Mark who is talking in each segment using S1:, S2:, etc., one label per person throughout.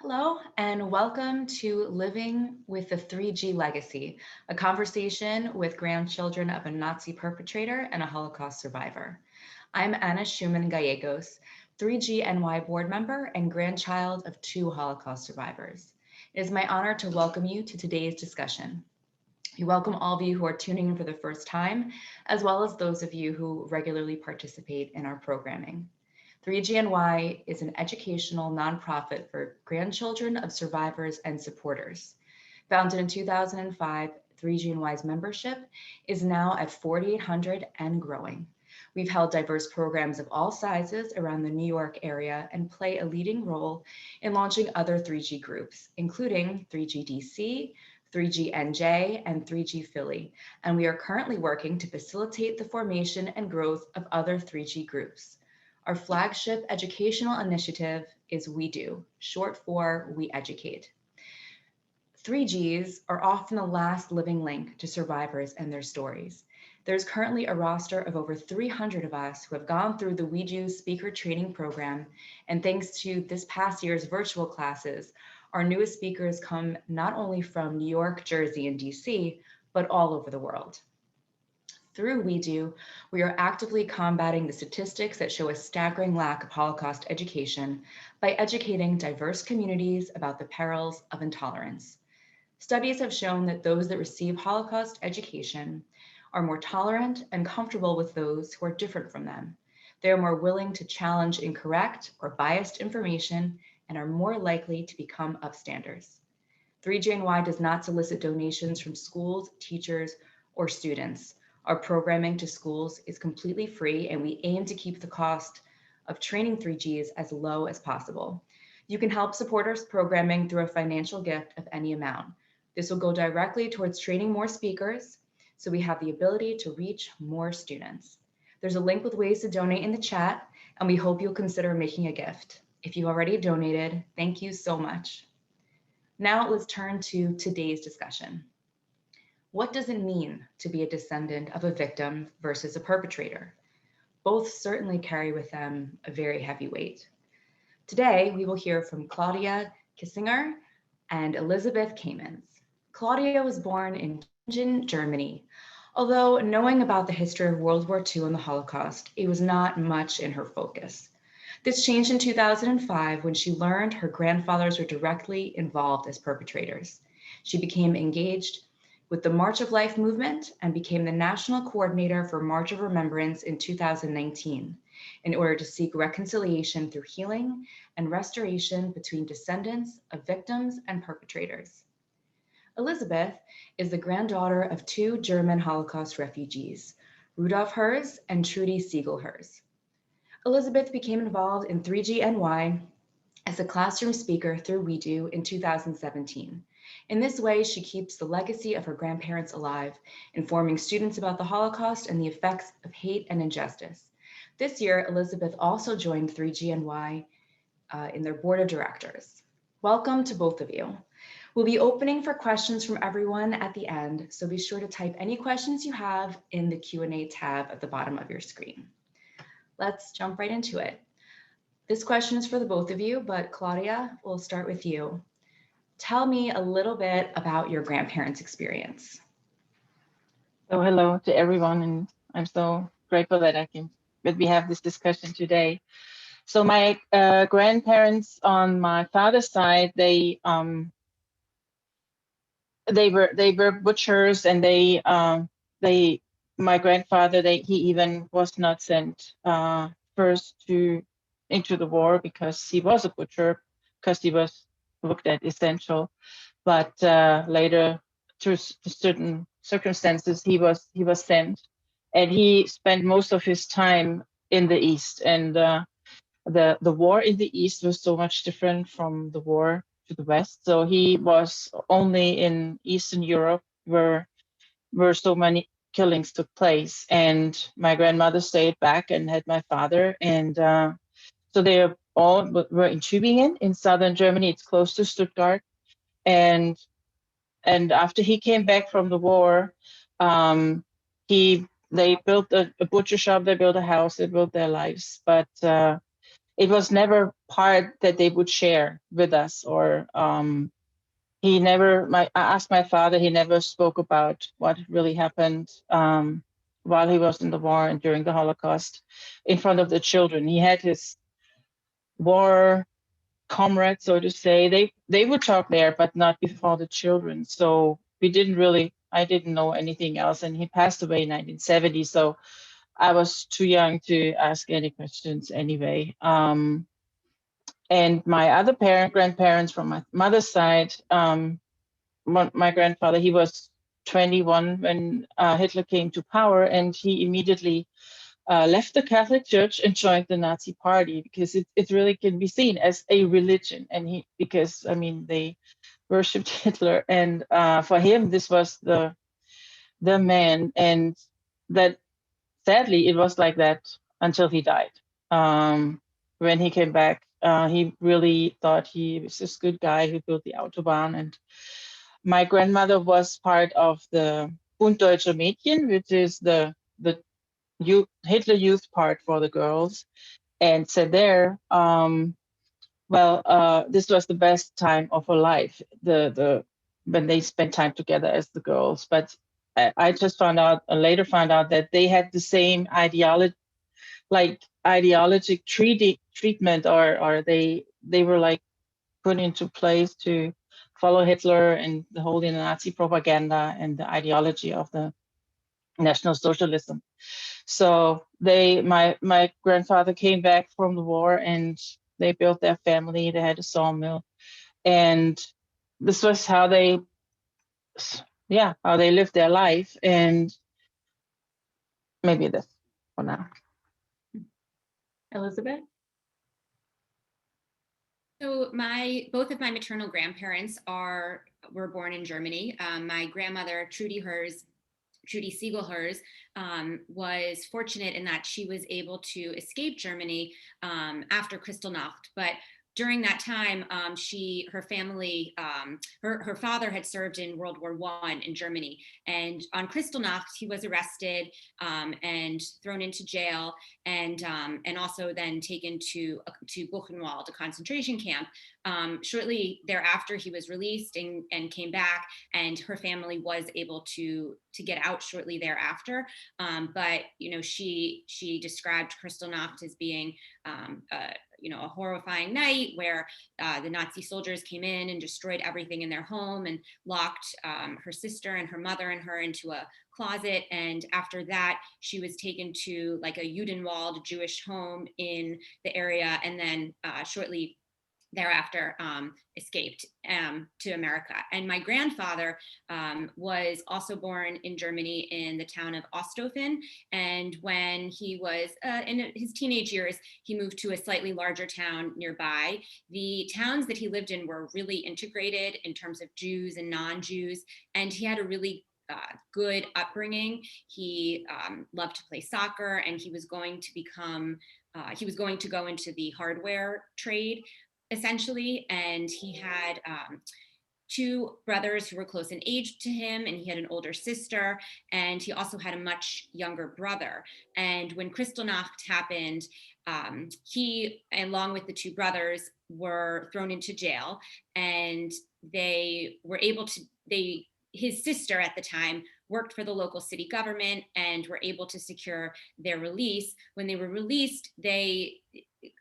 S1: Hello, and welcome to Living with the 3G Legacy, a conversation with grandchildren of a Nazi perpetrator and a Holocaust survivor. I'm Anna Schumann Gallegos, 3GNY board member and grandchild of two Holocaust survivors. It is my honor to welcome you to today's discussion. We welcome all of you who are tuning in for the first time, as well as those of you who regularly participate in our programming. 3GNY is an educational nonprofit for grandchildren of survivors and supporters. Founded in 2005, 3GNY's membership is now at 4,800 and growing. We've held diverse programs of all sizes around the New York area and play a leading role in launching other 3G groups, including 3G DC, 3G NJ, and 3G Philly. And we are currently working to facilitate the formation and growth of other 3G groups. Our flagship educational initiative is We Do, short for We Educate. 3Gs are often the last living link to survivors and their stories. There's currently a roster of over 300 of us who have gone through the We Do speaker training program, and thanks to this past year's virtual classes, our newest speakers come not only from New York, Jersey, and DC, but all over the world. Through We Do, we are actively combating the statistics that show a staggering lack of Holocaust education by educating diverse communities about the perils of intolerance. Studies have shown that those that receive Holocaust education are more tolerant and comfortable with those who are different from them. They are more willing to challenge incorrect or biased information and are more likely to become upstanders. 3GNY does not solicit donations from schools, teachers, or students. Our programming to schools is completely free, and we aim to keep the cost of training 3Gs as low as possible. You can help support our programming through a financial gift of any amount. This will go directly towards training more speakers, so we have the ability to reach more students. There's a link with ways to donate in the chat, and we hope you'll consider making a gift. If you've already donated, thank you so much. Now let's turn to today's discussion. What does it mean to be a descendant of a victim versus a perpetrator? Both certainly carry with them a very heavy weight. Today, we will hear from Claudia Kiesinger and Elizabeth Kamens. Claudia was born in Gingen, Germany. Although knowing about the history of World War II and the Holocaust, it was not much in her focus. This changed in 2005 when she learned her grandfathers were directly involved as perpetrators. She became engaged with the March of Life movement and became the national coordinator for March of Remembrance in 2019 in order to seek reconciliation through healing and restoration between descendants of victims and perpetrators. Elizabeth is the granddaughter of two German Holocaust refugees, Rudolf Herz and Trudy Siegel Herz. Elizabeth became involved in 3GNY as a classroom speaker through We Do in 2017. In this way, she keeps the legacy of her grandparents alive, informing students about the Holocaust and the effects of hate and injustice. This year, Elizabeth also joined 3GNY in their board of directors. Welcome to both of you. We'll be opening for questions from everyone at the end, so be sure to type any questions you have in the Q&A tab at the bottom of your screen. Let's jump right into it. This question is for the both of you, but Claudia, we'll start with you. Tell me a little bit about your grandparents' experience.
S2: So hello to everyone, and I'm so grateful that we have this discussion today. So my grandparents on my father's side, they were butchers, and my grandfather, he even was not sent first into the war because he was a butcher, because he was looked at essential, but later through certain circumstances he was sent, and he spent most of his time in the East, and the war in the East was so much different from the war to the West. So he was only in Eastern Europe where so many killings took place, and my grandmother stayed back and had my father, and so they all were in Tübingen in southern Germany. It's close to Stuttgart, and after he came back from the war, they built a butcher shop, they built a house, they built their lives, but it was never part that they would share with us, or he never. I asked my father. He never spoke about what really happened while he was in the war and during the Holocaust in front of the children. He had his war comrades, so to say. They would talk there, but not before the children. So we didn't really. I didn't know anything else, and he passed away in 1970. So I was too young to ask any questions anyway. And my other grandparents from my mother's side, my grandfather, he was 21 when Hitler came to power, and he immediately left the Catholic Church and joined the Nazi Party, because it really can be seen as a religion. And because I mean, they worshipped Hitler, and for him, this was the man. And that, sadly, it was like that until he died. When he came back, he really thought he was this good guy who built the Autobahn. And my grandmother was part of the Bund Deutscher Mädchen, which is the youth, Hitler Youth part for the girls, and said there, this was the best time of her life, the when they spent time together as the girls. But I just later found out that they had the same ideologic treatment, or they were like put into place to follow Hitler and the whole Nazi propaganda and the ideology of the National Socialism. So my grandfather came back from the war, and they built their family. They had a sawmill, and this was how they lived their life. And maybe this for now.
S1: Elizabeth?
S3: So both of my maternal grandparents were born in Germany. My grandmother, Trudy Siegelhers, was fortunate in that she was able to escape Germany after Kristallnacht. But during that time, her family, her father had served in World War I in Germany. And on Kristallnacht, he was arrested and thrown into jail, and also then taken to Buchenwald, a concentration camp. Shortly thereafter, he was released and came back, and her family was able to get out shortly thereafter. But she described Kristallnacht as being a horrifying night where the Nazi soldiers came in and destroyed everything in their home and locked her sister and her mother and her into a closet. And after that, she was taken to like a Judenwald Jewish home in the area, and then shortly thereafter escaped to America. And my grandfather was also born in Germany in the town of Osthofen. And when he was in his teenage years, he moved to a slightly larger town nearby. The towns that he lived in were really integrated in terms of Jews and non-Jews. And he had a really good upbringing. He loved to play soccer, and he was going to go into the hardware trade, essentially. And he had two brothers who were close in age to him, and he had an older sister, and he also had a much younger brother. And when Kristallnacht happened, he, along with the two brothers, were thrown into jail, and his sister at the time worked for the local city government and were able to secure their release. When they were released, they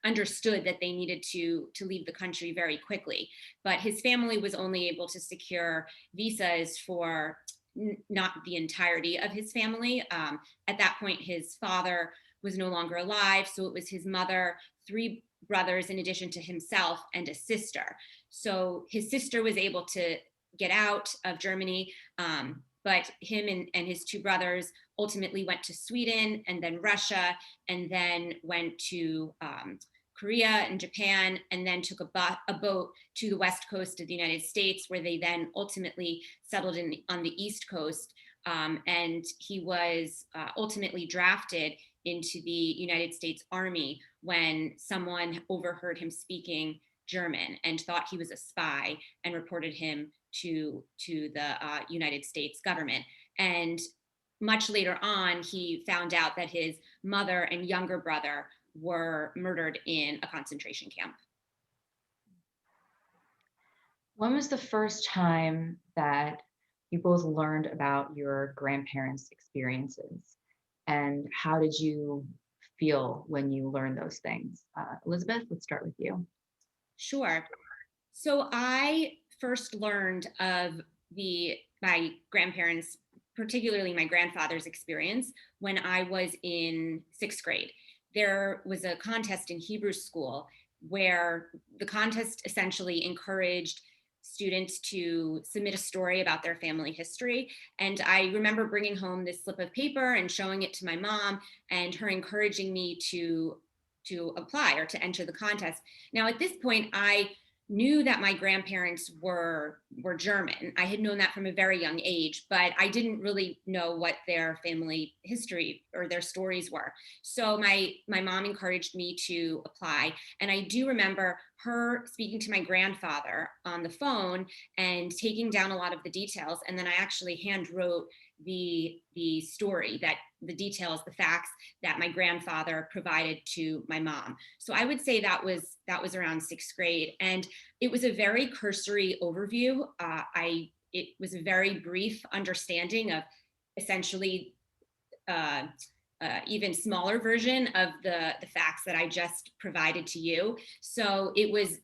S3: understood that they needed to leave the country very quickly. But his family was only able to secure visas for not the entirety of his family. At that point, his father was no longer alive, so it was his mother, three brothers in addition to himself, and a sister. So his sister was able to get out of Germany, but him and his two brothers ultimately went to Sweden and then Russia, and then went to Korea and Japan, and then took a boat to the west coast of the United States, where they then ultimately settled on the East Coast. And he was ultimately drafted into the United States Army when someone overheard him speaking German and thought he was a spy and reported him to the United States government. And much later on, he found out that his mother and younger brother were murdered in a concentration camp.
S1: When was the first time that you both learned about your grandparents' experiences? And how did you feel when you learned those things? Elizabeth, let's start with you.
S3: Sure. So I first learned of my grandparents, particularly my grandfather's experience, when I was in 6th grade. There was a contest in Hebrew school where the contest essentially encouraged students to submit a story about their family history. And I remember bringing home this slip of paper and showing it to my mom, and her encouraging me to apply or to enter the contest. Now, at this point, I knew that my grandparents were German. I had known that from a very young age, but I didn't really know what their family history or their stories were. So my mom encouraged me to apply. And I do remember her speaking to my grandfather on the phone and taking down a lot of the details. And then I actually hand wrote the story, that the details, the facts that my grandfather provided to my mom. So I would say that was around 6th grade, and it was a very cursory overview. It was a very brief understanding of essentially even smaller version of the facts that I just provided to you. So it was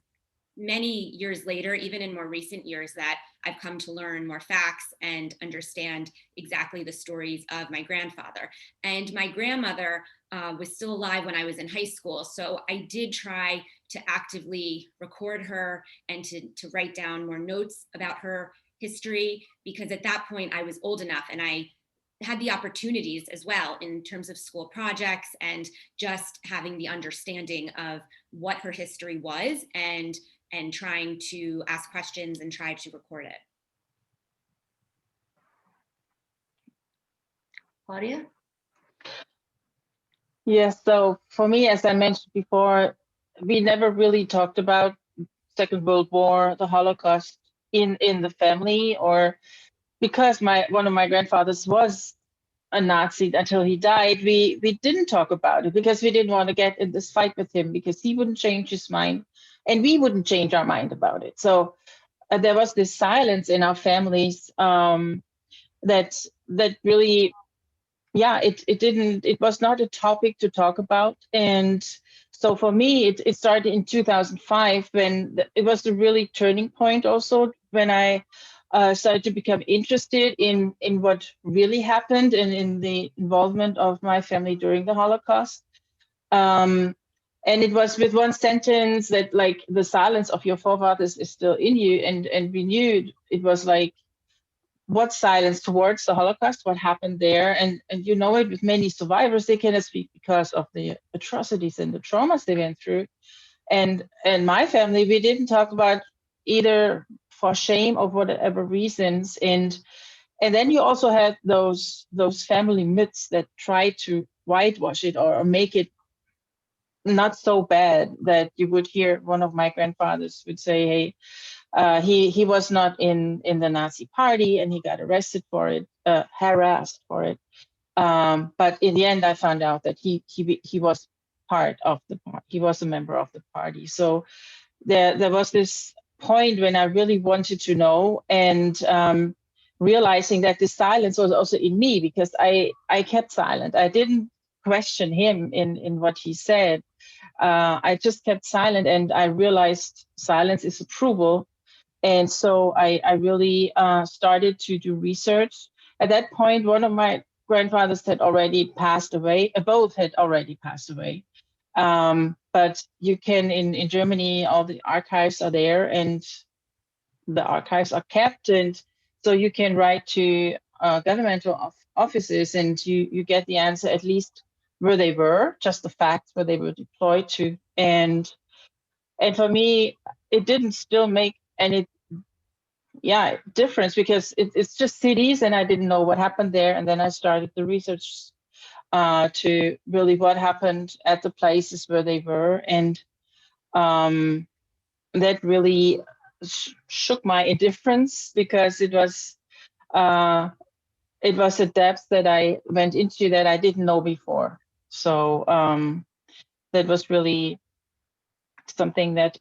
S3: many years later, even in more recent years, that I've come to learn more facts and understand exactly the stories of my grandfather. And my grandmother was still alive when I was in high school. So I did try to actively record her and to write down more notes about her history, because at that point I was old enough and I had the opportunities as well in terms of school projects and just having the understanding of what her history was, and trying to ask questions and try to record it.
S1: Claudia?
S2: Yes, so for me, as I mentioned before, we never really talked about Second World War, the Holocaust in the family, or because one of my grandfathers was a Nazi until he died, we didn't talk about it because we didn't want to get in this fight with him, because he wouldn't change his mind and we wouldn't change our mind about it. So there was this silence in our families that really, yeah, it was not a topic to talk about. And so for me, it started in 2005 when it was the really turning point also, when I started to become interested in what really happened and in the involvement of my family during the Holocaust. And it was with one sentence that, like, the silence of your forefathers is still in you. And we knew it was like, what silence towards the Holocaust, what happened there. And you know it with many survivors, they cannot speak because of the atrocities and the traumas they went through. And my family, we didn't talk about either for shame or whatever reasons. And then you also had those family myths that try to whitewash it or make it not so bad, that you would hear one of my grandfathers would say, hey, he was not in the Nazi party and he got arrested for it, harassed for it. But in the end, I found out that he was part of the party. He was a member of the party. So there was this point when I really wanted to know, and realizing that the silence was also in me, because I kept silent. I didn't question him in what he said. I just kept silent, and I realized silence is approval. And so I really started to do research. At that point, one of my grandfathers had already passed away. Both had already passed away. But you can, in Germany, all the archives are there and the archives are kept. And so you can write to governmental offices and you get the answer, at least where they were, just the facts where they were deployed to. And for me, it didn't still make any difference, because it's just cities and I didn't know what happened there. And then I started the research to really what happened at the places where they were. And that really shook my indifference, because it was a depth that I went into that I didn't know before. So that was really something that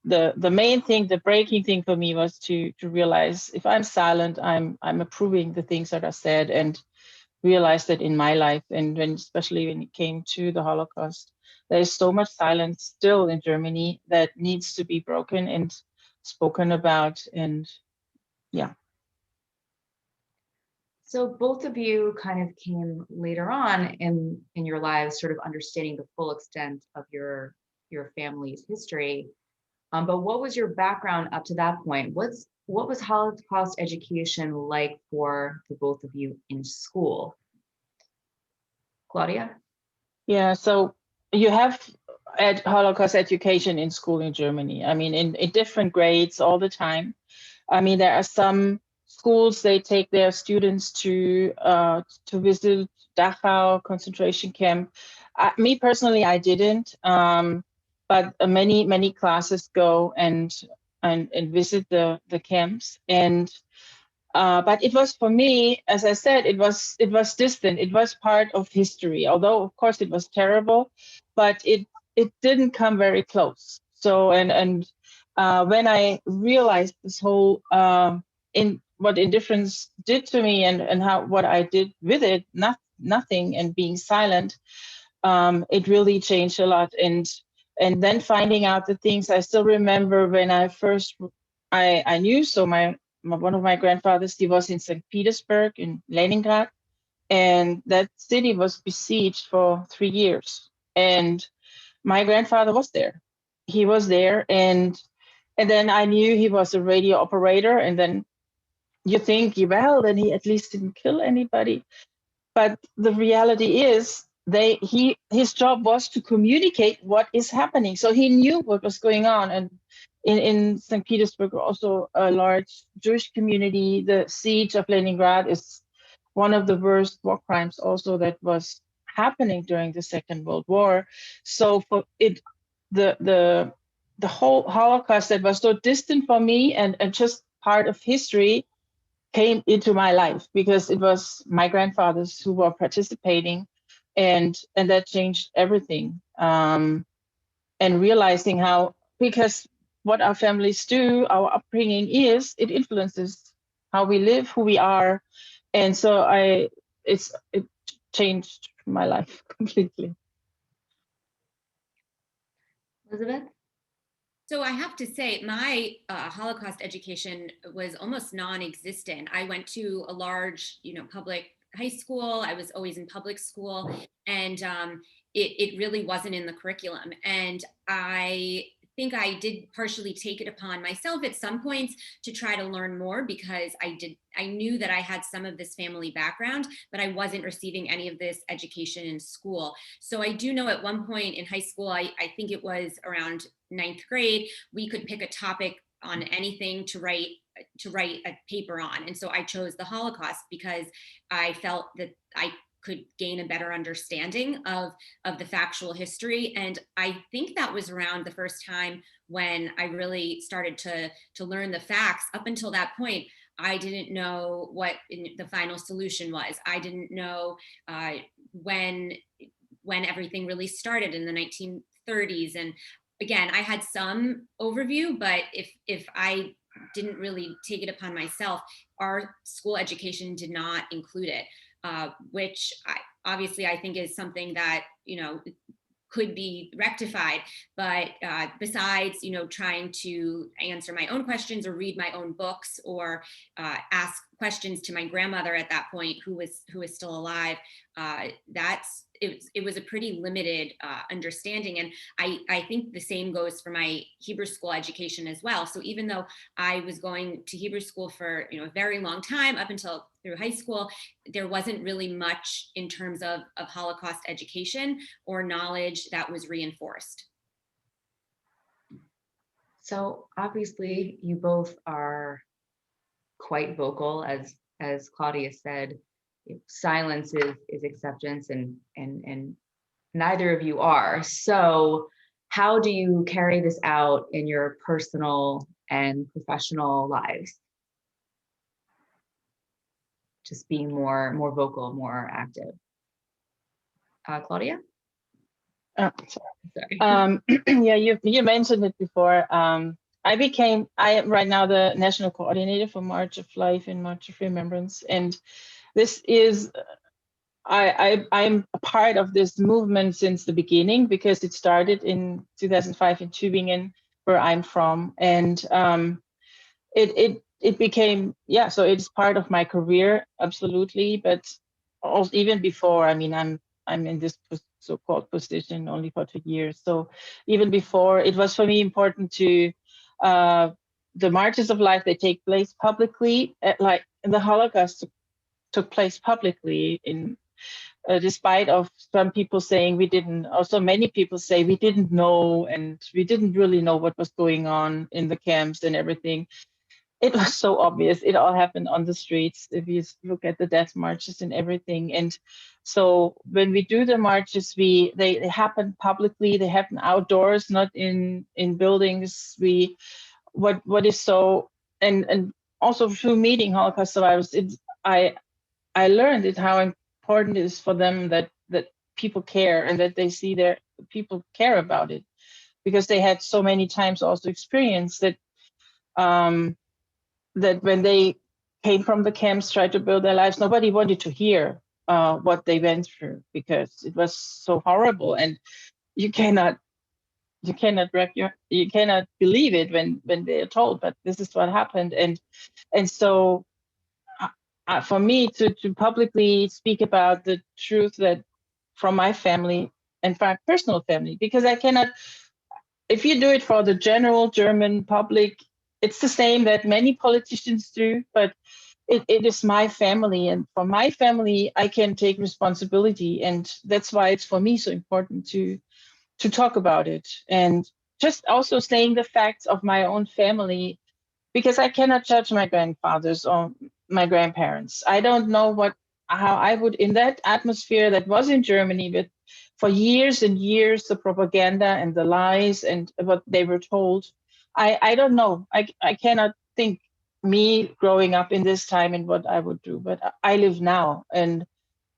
S2: the main thing, the breaking thing for me was to realize if I'm silent, I'm approving the things that are said, and realize that in my life, and especially when it came to the Holocaust, there is so much silence still in Germany that needs to be broken and spoken about. And yeah.
S1: So both of you kind of came later on in your lives, sort of understanding the full extent of your family's history. But what was your background up to that point? What was Holocaust education like for the both of you in school? Claudia?
S2: Yeah, so you have Holocaust education in school in Germany. I mean, in different grades all the time. I mean, there are some schools, they take their students to visit Dachau concentration camp. Me personally, I didn't, but many classes go and visit the camps. And but it was, for me, as I said, it was distant. It was part of history, although of course it was terrible, but it didn't come very close. So when I realized this whole in what indifference did to me, and how what I did with it, nothing, and being silent, it really changed a lot. And then finding out the things, I still remember when I first I knew. So one of my grandfathers, he was in St. Petersburg in Leningrad, and that city was besieged for 3 years. And my grandfather was there. He was there, and then I knew he was a radio operator. And then you think, well, then he at least didn't kill anybody. But the reality is, his job was to communicate what is happening. So he knew what was going on. And in St. Petersburg, also a large Jewish community. The siege of Leningrad is one of the worst war crimes also that was happening during the Second World War. So for it, the whole Holocaust that was so distant for me, and just part of history, came into my life because it was my grandfathers who were participating, and that changed everything. And realizing how, because what our families do, our upbringing is, it influences how we live, who we are. And so it changed my life completely.
S1: Elizabeth?
S3: So I have to say, my Holocaust education was almost non-existent. I went to a large, public high school. I was always in public school, and it really wasn't in the curriculum. And I think I did partially take it upon myself at some points to try to learn more, because I knew that I had some of this family background, but I wasn't receiving any of this education in school. So I do know at one point in high school, I think it was around 9th grade, we could pick a topic on anything to write a paper on. And so I chose the Holocaust because I felt that I could gain a better understanding of the factual history. And I think that was around the first time when I really started to learn the facts. Up until that point, I didn't know what the final solution was. I didn't know when everything really started in the 1930s. And again, I had some overview, but if I didn't really take it upon myself, our school education did not include it, which obviously I think is something that, could be rectified. But besides, trying to answer my own questions or read my own books, or ask questions to my grandmother at that point, who was still alive, it was a pretty limited understanding. And I think the same goes for my Hebrew school education as well. So even though I was going to Hebrew school for a very long time, up until through high school, there wasn't really much in terms of Holocaust education or knowledge that was reinforced.
S1: So obviously you both are quite vocal, as Claudia said. Silence is acceptance, and neither of you are. So how do you carry this out in your personal and professional lives? Just being more vocal, more active. Claudia? Sorry.
S2: Yeah, you mentioned it before. I am right now the national coordinator for March of Life and March of Remembrance, and this is I'm a part of this movement since the beginning because it started in 2005 in Tübingen, where I'm from, and it became, yeah, so it's part of my career, absolutely, but also even before, I mean, I'm in this so-called position only for 2 years, so even before, it was for me important to the marches of life, they take place publicly, like the Holocaust took place publicly in despite of some people saying we didn't, also many people say we didn't know and we didn't really know what was going on in the camps and everything. It was so obvious. It all happened on the streets. If you look at the death marches and everything. And so when we do the marches, they happen publicly. They happen outdoors, not in buildings. What is so, and also through meeting Holocaust survivors, I learned it how important it is for them that people care and that they see their people care about it, because they had so many times also experienced that that when they came from the camps, tried to build their lives, nobody wanted to hear what they went through because it was so horrible, and you cannot you cannot believe it when they are told, but this is what happened, and so for me to publicly speak about the truth that from my family and from my personal family, because I cannot, if you do it for the general German public, it's the same that many politicians do, but it is my family, and for my family I can take responsibility, and that's why it's for me so important to talk about it, and just also saying the facts of my own family, because I cannot judge my grandfathers or my grandparents. I don't know how I would, in that atmosphere that was in Germany, but for years and years, the propaganda and the lies and what they were told. I don't know. I cannot think me growing up in this time and what I would do, but I live now and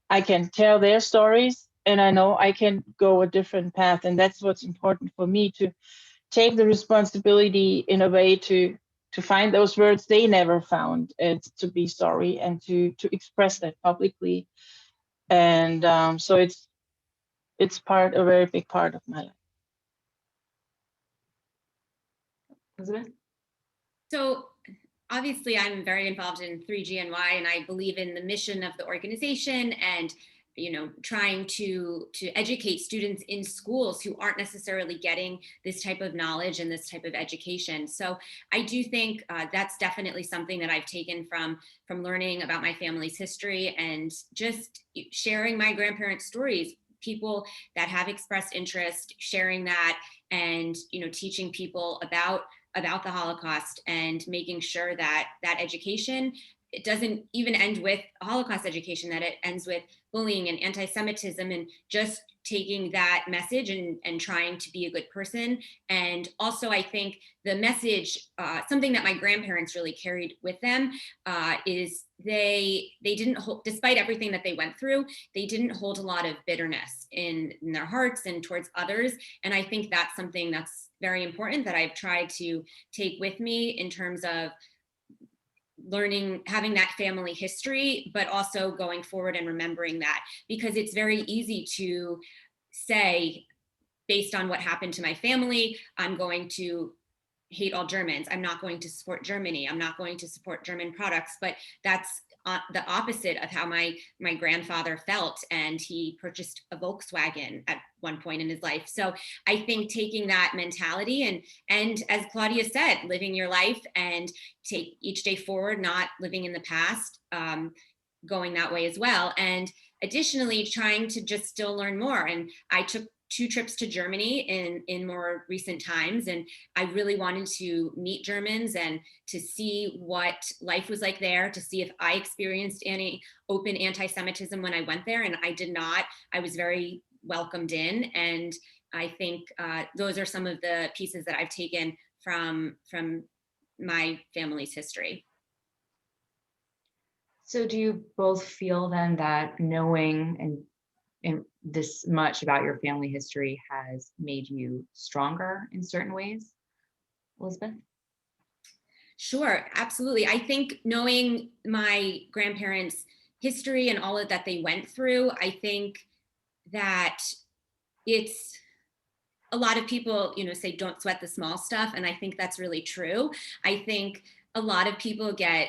S2: I can tell their stories, and I know I can go a different path. And that's what's important for me, to take the responsibility in a way to find those words they never found, and to be sorry and to express that publicly. And so it's a very big part of my life.
S1: Elizabeth?
S3: So obviously I'm very involved in 3GNY, and I believe in the mission of the organization, and trying to educate students in schools who aren't necessarily getting this type of knowledge and this type of education. So I do think that's definitely something that I've taken from learning about my family's history and just sharing my grandparents' stories, people that have expressed interest, sharing that, and teaching people about the Holocaust, and making sure that education, it doesn't even end with Holocaust education, that it ends with bullying and anti-Semitism, and just taking that message and trying to be a good person. And also, I think the message, something that my grandparents really carried with them, is they didn't hold, despite everything that they went through, they didn't hold a lot of bitterness in their hearts and towards others. And I think that's something that's very important that I've tried to take with me in terms of learning, having that family history, but also going forward and remembering that, because it's very easy to say, based on what happened to my family, I'm going to hate all Germans. I'm not going to support Germany. I'm not going to support German products. But that's the opposite of how my grandfather felt, and he purchased a Volkswagen at one point in his life. So I think taking that mentality and as Claudia said, living your life and take each day forward, not living in the past, going that way as well. And additionally, trying to just still learn more. And I took 2 trips to Germany in more recent times, and I really wanted to meet Germans and to see what life was like there, to see if I experienced any open anti-Semitism when I went there, and I did not. I was very welcomed in, and I think those are some of the pieces that I've taken from my family's history.
S1: So do you both feel then that knowing and this much about your family history has made you stronger in certain ways? Elizabeth?
S3: Sure, absolutely. I think knowing my grandparents' history and all of that they went through, I think that it's a lot of people, say don't sweat the small stuff. And I think that's really true. I think a lot of people get,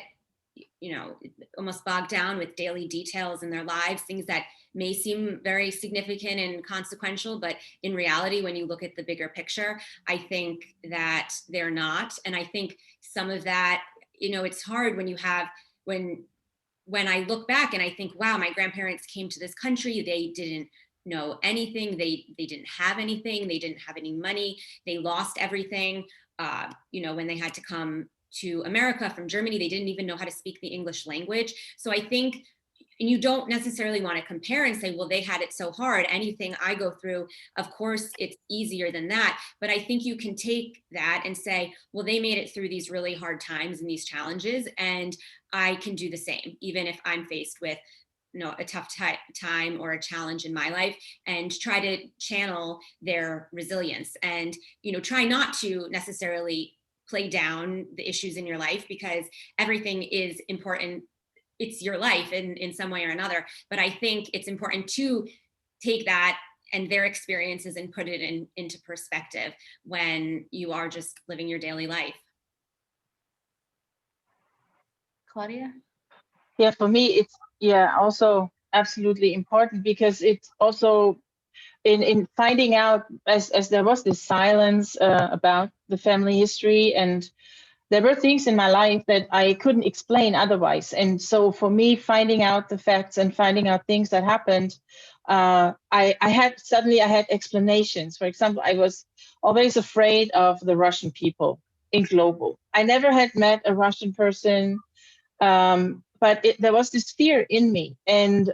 S3: almost bogged down with daily details in their lives, things that may seem very significant and consequential, but in reality, when you look at the bigger picture, I think that they're not. And I think some of that, it's hard when you have, when I look back and I think, wow, my grandparents came to this country, they didn't know anything, they didn't have anything, they didn't have any money, they lost everything. When they had to come to America from Germany, they didn't even know how to speak the English language. So I think, and you don't necessarily want to compare and say, well, they had it so hard. Anything I go through, of course, it's easier than that. But I think you can take that and say, well, they made it through these really hard times and these challenges, and I can do the same, even if I'm faced with a tough time or a challenge in my life, and try to channel their resilience and, try not to necessarily play down the issues in your life, because everything is important. It's your life in some way or another. But I think it's important to take that and their experiences and put it into perspective when you are just living your daily life.
S1: Claudia?
S2: Yeah, for me, it's also absolutely important, because it's also in finding out, as there was this silence about the family history, and there were things in my life that I couldn't explain otherwise. And so for me, finding out the facts and finding out things that happened, I had explanations. For example, I was always afraid of the Russian people in global. I never had met a Russian person, but there was this fear in me. And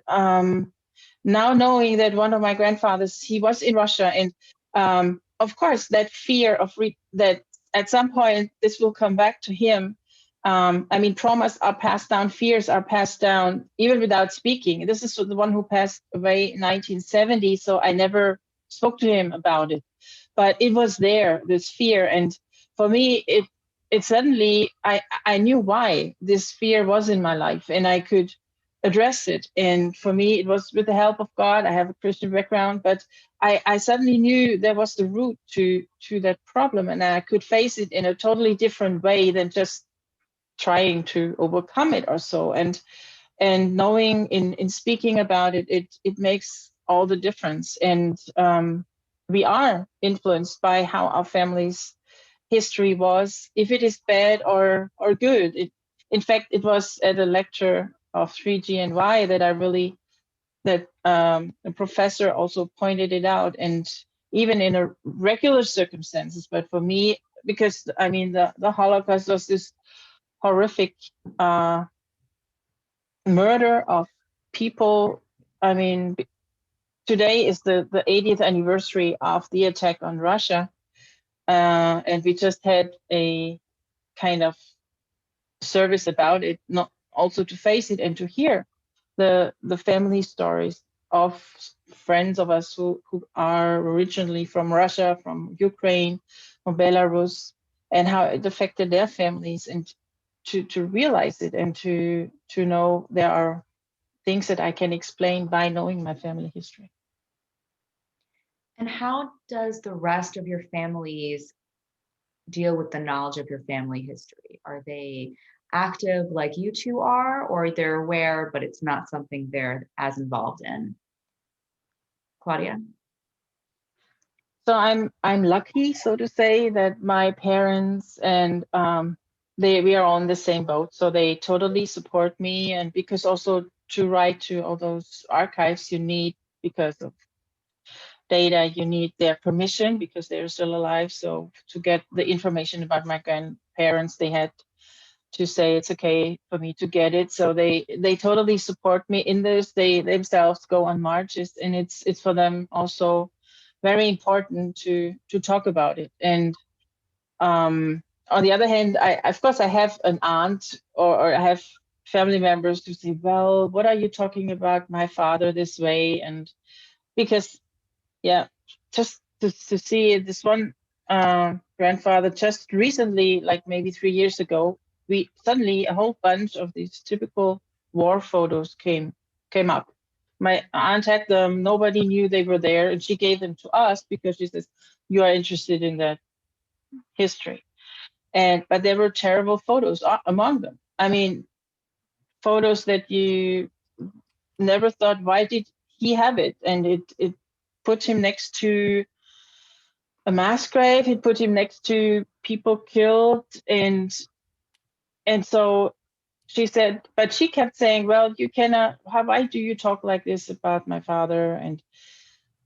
S2: now knowing that one of my grandfathers, he was in Russia, and of course that fear of that at some point this will come back to him. Traumas are passed down, fears are passed down even without speaking. This is the one who passed away in 1970, so I never spoke to him about it, but it was there, this fear. And for me, it suddenly, I knew why this fear was in my life, and I could address it. And for me, it was with the help of God. I have a Christian background, but I suddenly knew there was the root to that problem, and I could face it in a totally different way than just trying to overcome it or so. And knowing in speaking about it, it makes all the difference. And we are influenced by how our family's history was, if it is bad or good. In fact, it was at a lecture of 3G and Y that a professor also pointed it out, and even in a regular circumstances. But for me, because the Holocaust was this horrific murder of people. Today is the 80th anniversary of the attack on Russia, and we just had a kind of service about it, not also to face it and to hear the family stories of friends of us who are originally from Russia, from Ukraine, from Belarus, and how it affected their families, and to realize it, and to know there are things that I can explain by knowing my family history.
S1: And how does the rest of your families deal with the knowledge of your family history? Are they active like you two are, or they're aware, but it's not something they're as involved in? Claudia?
S2: So I'm lucky, so to say, that my parents and we are on the same boat, so they totally support me. And because also to write to all those archives, you need, because of data, you need their permission because they're still alive. So to get the information about my grandparents, they had to say it's okay for me to get it. So they totally support me in this. They themselves go on marches, and it's for them also very important to talk about it. And on the other hand, of course I have an aunt, or I have family members who say, well, what are you talking about my father this way? And because yeah, just to see this one grandfather just recently, like maybe 3 years ago, we suddenly a whole bunch of these typical war photos came up. My aunt had them, nobody knew they were there, and she gave them to us because she says, you are interested in that history. And but there were terrible photos among them. I mean, photos that you never thought, why did he have it? And it put him next to a mass grave. It put him next to people killed, and so she said, but she kept saying, well, you cannot, why do you talk like this about my father? And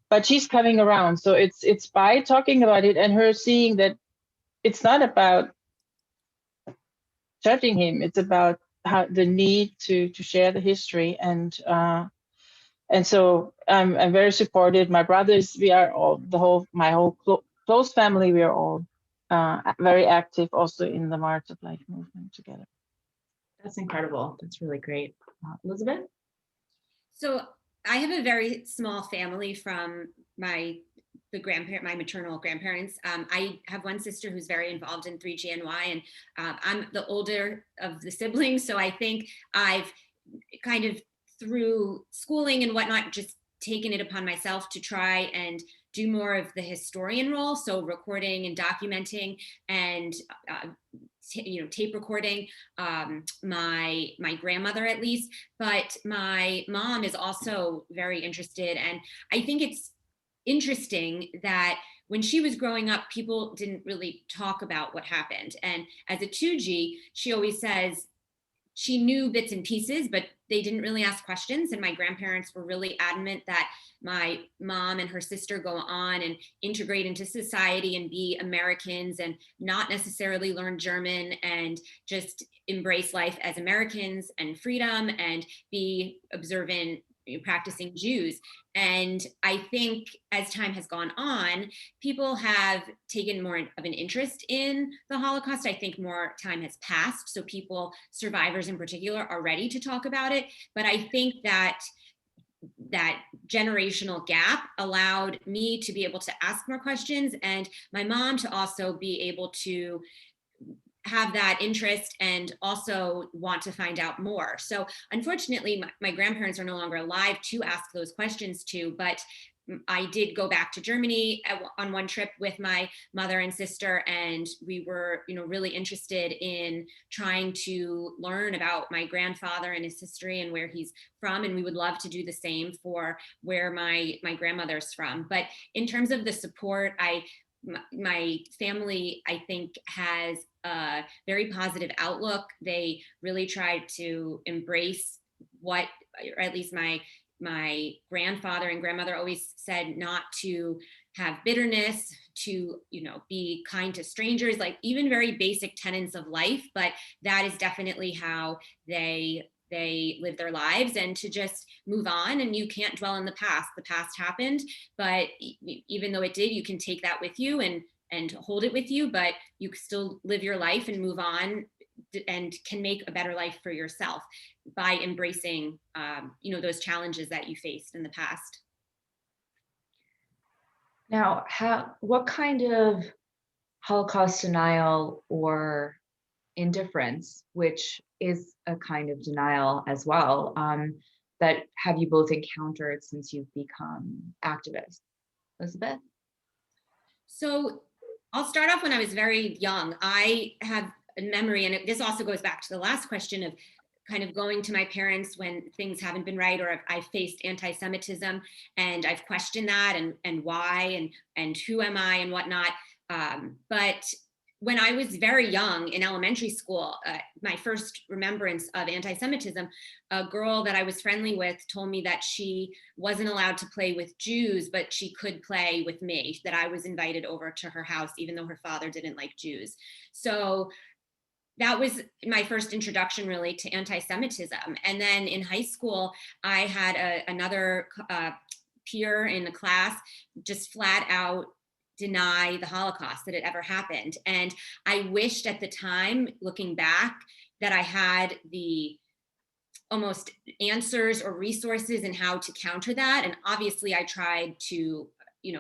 S2: but she's coming around. So it's by talking about it and her seeing that it's not about judging him. It's about how the need to share the history, and so I'm very supported. My brothers, we are all my whole close family. We are all very active, also in the March of Life movement together.
S1: That's incredible. That's really great. Elizabeth?
S3: So I have a very small family from my maternal grandparents. I have one sister who's very involved in 3GNY, and I'm the older of the siblings. So I think I've kind of, through schooling and whatnot, just taken it upon myself to try and do more of the historian role. So recording and documenting and tape recording my grandmother, at least. But my mom is also very interested, and I think it's interesting that when she was growing up, people didn't really talk about what happened. And as a 2G, she always says she knew bits and pieces, but they didn't really ask questions. And my grandparents were really adamant that my mom and her sister go on and integrate into society and be Americans and not necessarily learn German, and just embrace life as Americans and freedom and be observant, practicing Jews. And I think as time has gone on, people have taken more of an interest in the Holocaust. I think more time has passed, so people, survivors in particular, are ready to talk about it. But I think that generational gap allowed me to be able to ask more questions, and my mom to also be able to have that interest and also want to find out more. So unfortunately, my grandparents are no longer alive to ask those questions to, but I did go back to Germany on one trip with my mother and sister, and we were, really interested in trying to learn about my grandfather and his history and where he's from, and we would love to do the same for where my grandmother's from. But in terms of the support, my family, I think, has a very positive outlook. They really try to embrace what, or at least my grandfather and grandmother always said, not to have bitterness, to be kind to strangers, like even very basic tenets of life. But that is definitely how they live their lives, and to just move on. And you can't dwell in the past. The past happened, but even though it did, you can take that with you and hold it with you, but you can still live your life and move on, and can make a better life for yourself by embracing those challenges that you faced in the past.
S1: Now, what kind of Holocaust denial or indifference, which is a kind of denial as well, that have you both encountered since you've become activists? Elizabeth?
S3: So I'll start off when I was very young. I have a memory, and this also goes back to the last question of kind of going to my parents when things haven't been right, or I've faced anti-Semitism and I've questioned that and why and who am I and whatnot. But when I was very young in elementary school, my first remembrance of anti-Semitism, a girl that I was friendly with told me that she wasn't allowed to play with Jews, but she could play with me, that I was invited over to her house, even though her father didn't like Jews. So that was my first introduction really to anti-Semitism. And then in high school, I had another peer in the class just flat out deny the Holocaust, that it ever happened. And I wished at the time, looking back, that I had the almost answers or resources and how to counter that. And obviously I tried to,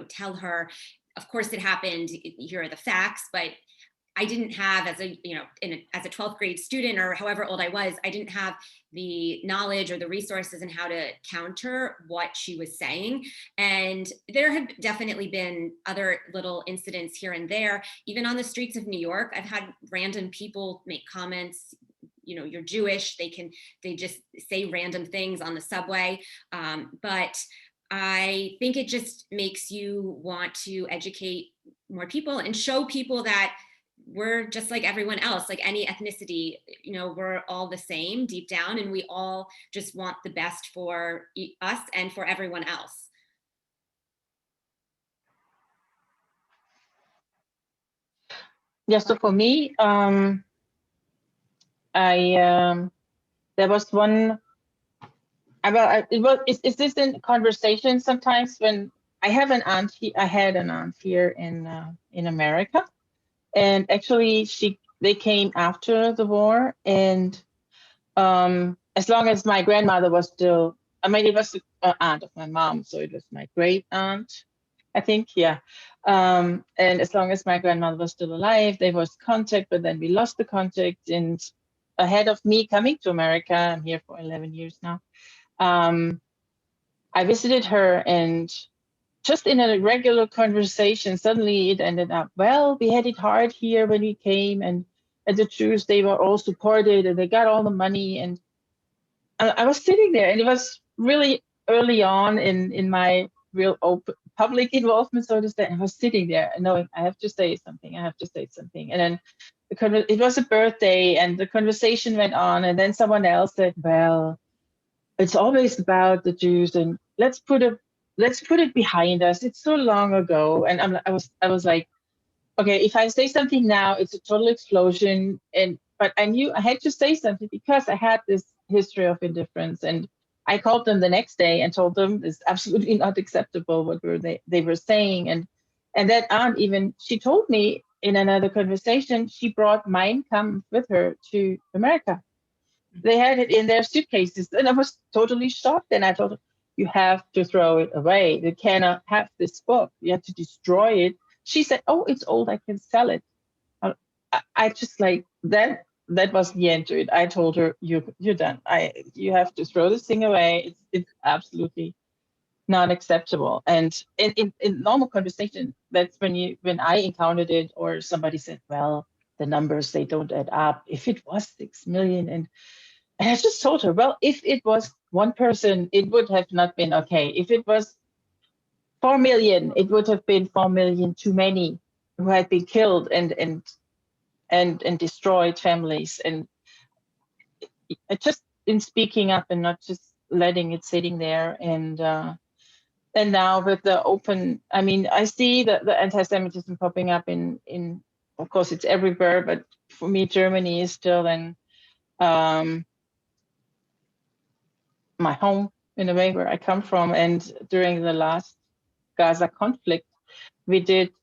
S3: tell her, of course it happened, here are the facts, but I didn't have, as a, as a 12th grade student or however old I was, I didn't have the knowledge or the resources and how to counter what she was saying. And there have definitely been other little incidents here and there, even on the streets of New York. I've had random people make comments, you're Jewish, they just say random things on the subway. But I think it just makes you want to educate more people and show people that we're just like everyone else, like any ethnicity, we're all the same deep down, and we all just want the best for us and for everyone else.
S2: Yeah, so for me, there was one, is this in conversation sometimes when I have an aunt, I had an aunt here in America, and actually they came after the war, and as long as my grandmother was still, I mean, it was an aunt of my mom, so it was my great aunt, I think, yeah. And as long as my grandmother was still alive, there was contact, but then we lost the contact. And ahead of me coming to America, I'm here for 11 years now, I visited her, and just in a regular conversation, suddenly it ended up, well, we had it hard here when we came, and the Jews, they were all supported and they got all the money. And I was sitting there, and it was really early on in my real open public involvement, so to say. I was sitting there and knowing I have to say something, I have to say something. And then it was a birthday, and the conversation went on, and then someone else said, well, it's always about the Jews, and let's put it behind us. It's so long ago. And I was like, okay, if I say something now, it's a total explosion. But I knew I had to say something because I had this history of indifference. And I called them the next day and told them it's absolutely not acceptable what they were saying. And that aunt, even, she told me in another conversation, she brought Mein Kampf with her to America. They had it in their suitcases, and I was totally shocked. And I told her, you have to throw it away. You cannot have this book. You have to destroy it. She said, oh, it's old, I can sell it. I just like that. That was the end to it. I told her, you're done. You have to throw this thing away. It's absolutely not acceptable. And in normal conversation, that's when I encountered it, or somebody said, well, the numbers, they don't add up. If it was 6 million, and I just told her, well, if it was one person, it would have not been okay. If it was 4 million, it would have been 4 million too many who had been killed and destroyed families. And it just in speaking up and not just letting it sitting there. And now with the open, I mean, I see the anti-Semitism popping up in of course it's everywhere, but for me, Germany is still my home in a way, where I come from. And during the last Gaza conflict, we did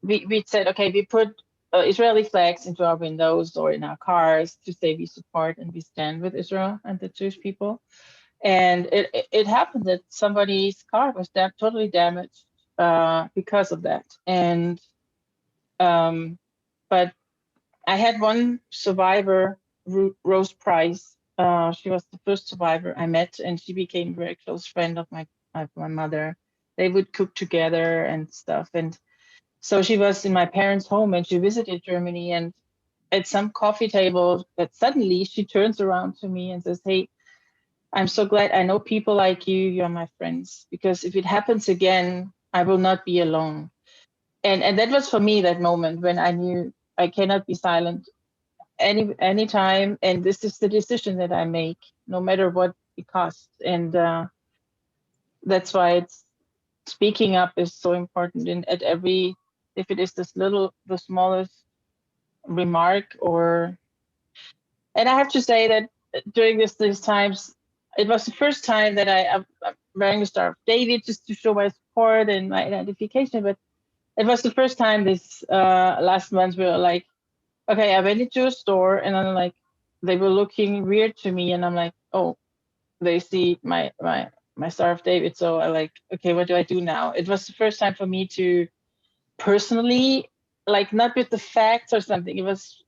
S2: we said, okay, we put Israeli flags into our windows or in our cars to say we support and we stand with Israel and the Jewish people. And it happened that somebody's car was totally damaged because of that. And but I had one survivor, Rose Price. She was the first survivor I met, and she became a very close friend of my mother. They would cook together and stuff. And so she was in my parents' home, and she visited Germany. And at some coffee table, that suddenly she turns around to me and says, hey, I'm so glad I know people like you. You're my friends, because if it happens again, I will not be alone. And that was for me that moment when I knew I cannot be silent any time, and this is the decision that I make, no matter what it costs. And that's why it's speaking up is so important in at every, if it is the smallest remark. Or, and I have to say that during these times, it was the first time that I'm wearing the Star of David just to show my support and my identification. But it was the first time this last month we were like, okay, I went into a store and I'm like, they were looking weird to me, and I'm like, oh, they see my Star of David. So I like, okay, what do I do now? It was the first time for me to personally, like, not with the facts or something. It was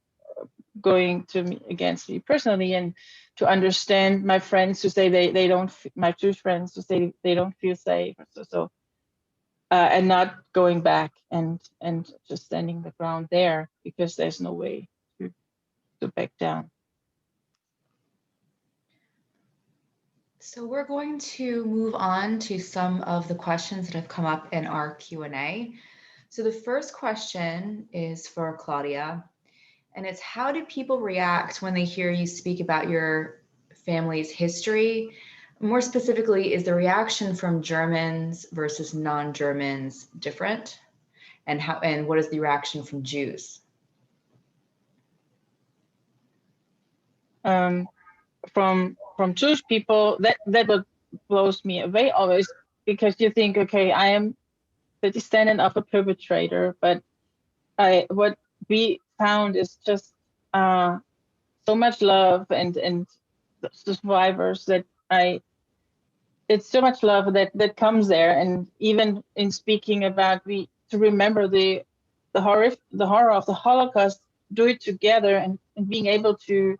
S2: going to me against me personally, and to understand my friends who say they don't, my Jewish friends who say they don't feel safe. And not going back and just standing the ground there, because there's no way to back down.
S1: So we're going to move on to some of the questions that have come up in our Q&A. So the first question is for Claudia, and it's, how do people react when they hear you speak about your family's history? More specifically, is the reaction from Germans versus non-Germans different? And what is the reaction from Jews?
S2: From Jewish people, that what blows me away always, because you think, okay, I am the descendant of a perpetrator, but what we found is just so much love, and the survivors that it's so much love that comes there. And even in speaking about, to remember the horror of the Holocaust, do it together, and being able to